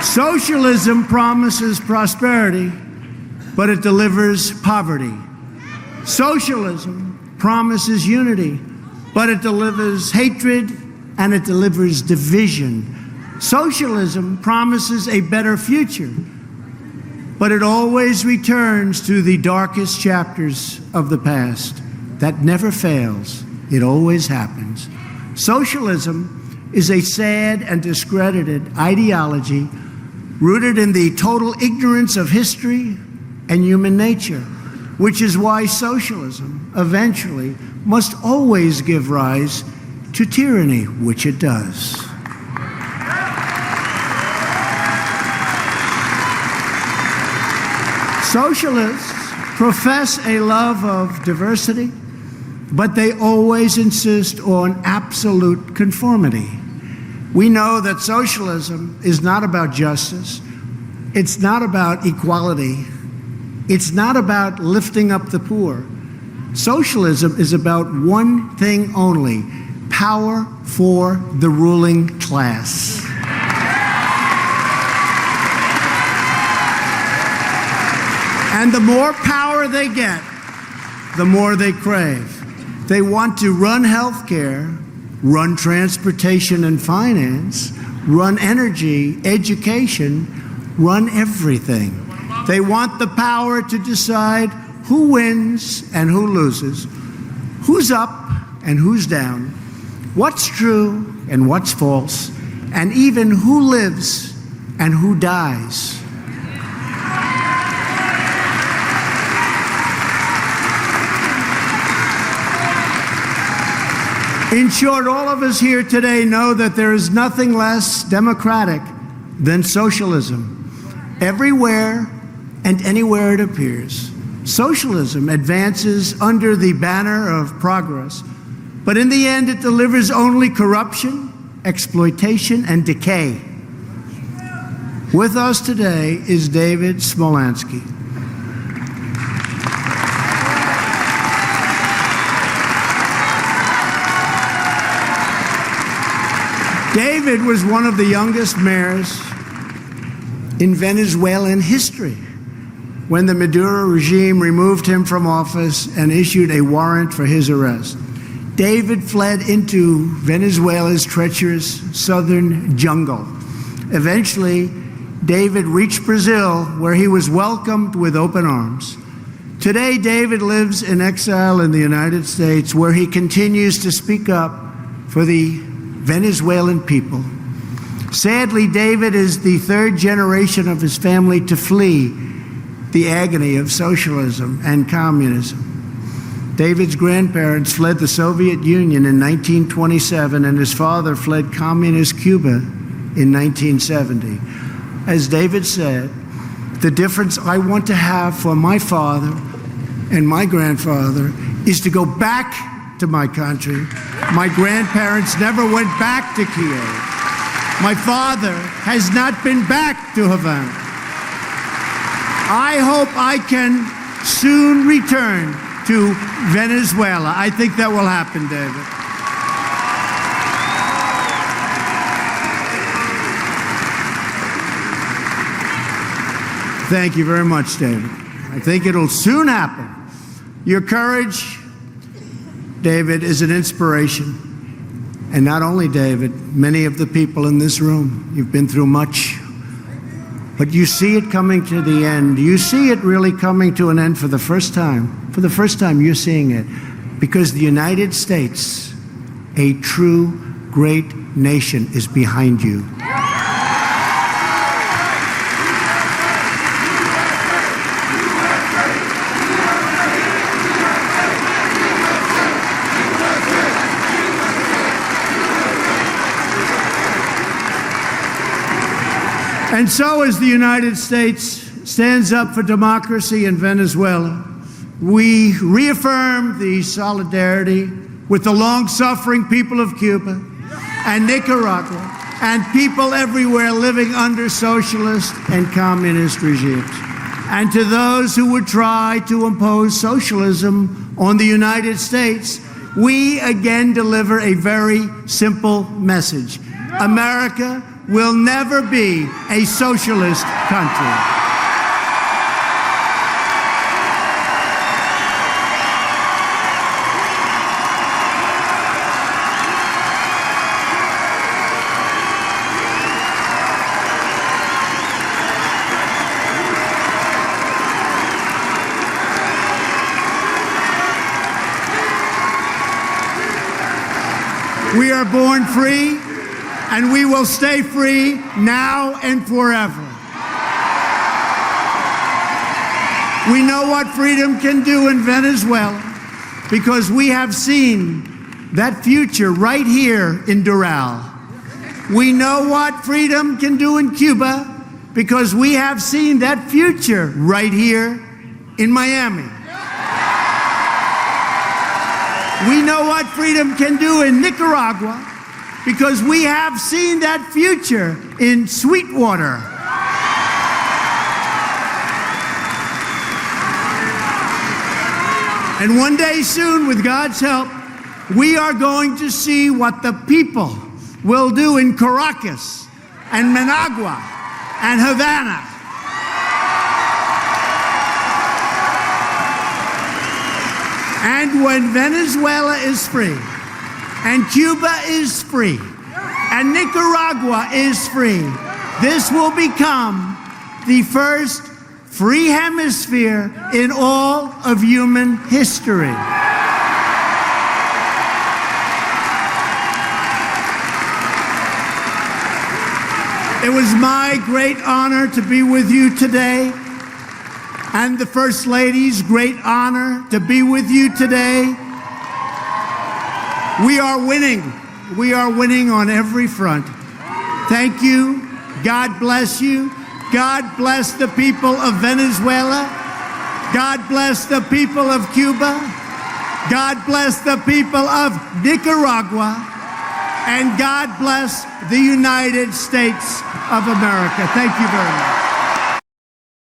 Socialism promises prosperity, but it delivers poverty. Socialism promises unity, but it delivers hatred and it delivers division. Socialism promises a better future, but it always returns to the darkest chapters of the past. That never fails. It always happens. Socialism is a sad and discredited ideology rooted in the total ignorance of history and human nature, which is why socialism eventually must always give rise to tyranny, which it does. Socialists profess a love of diversity, but they always insist on absolute conformity. We know that socialism is not about justice. It's not about equality. It's not about lifting up the poor. Socialism is about one thing only: power for the ruling class. And the more power they get, the more they crave. They want to run healthcare, run transportation and finance, run energy, education, run everything. They want the power to decide who wins and who loses, who's up and who's down, what's true and what's false, and even who lives and who dies. In short, all of us here today know that there is nothing less democratic than socialism. Everywhere and anywhere it appears, socialism advances under the banner of progress, but in the end it delivers only corruption, exploitation, and decay. With us today is David Smolansky. David was one of the youngest mayors in Venezuelan history when the Maduro regime removed him from office and issued a warrant for his arrest. David fled into Venezuela's treacherous southern jungle. Eventually, David reached Brazil, where he was welcomed with open arms. Today, David lives in exile in the United States, where he continues to speak up for the Venezuelan people. Sadly, David is the third generation of his family to flee the agony of socialism and communism. David's grandparents fled the Soviet Union in 1927, and his father fled communist Cuba in 1970. As David said, the difference I want to have for my father and my grandfather is to go back to my country. My grandparents never went back to Kiev. My father has not been back to Havana. I hope I can soon return to Venezuela. I think that will happen, David. Thank you very much, David. I think it'll soon happen. Your courage, David, is an inspiration. And not only David, many of the people in this room, you've been through much, but you see it coming to the end. You see it really coming to an end for the first time. For the first time, you're seeing it. Because the United States, a true great nation, is behind you. And so as the United States stands up for democracy in Venezuela, we reaffirm the solidarity with the long-suffering people of Cuba and Nicaragua and people everywhere living under socialist and communist regimes. And to those who would try to impose socialism on the United States, we again deliver a very simple message. America will never be a socialist country. We are born free, and we will stay free now and forever. We know what freedom can do in Venezuela because we have seen that future right here in Doral. We know what freedom can do in Cuba because we have seen that future right here in Miami. We know what freedom can do in Nicaragua because we have seen that future in Sweetwater. And one day soon, with God's help, we are going to see what the people will do in Caracas and Managua and Havana. And when Venezuela is free, and Cuba is free, and Nicaragua is free, this will become the first free hemisphere in all of human history. It was my great honor to be with you today, and the First Lady's great honor to be with you today. We are winning. We are winning on every front. Thank you. God bless you. God bless the people of Venezuela. God bless the people of Cuba. God bless the people of Nicaragua. And God bless the United States of America. Thank you very much.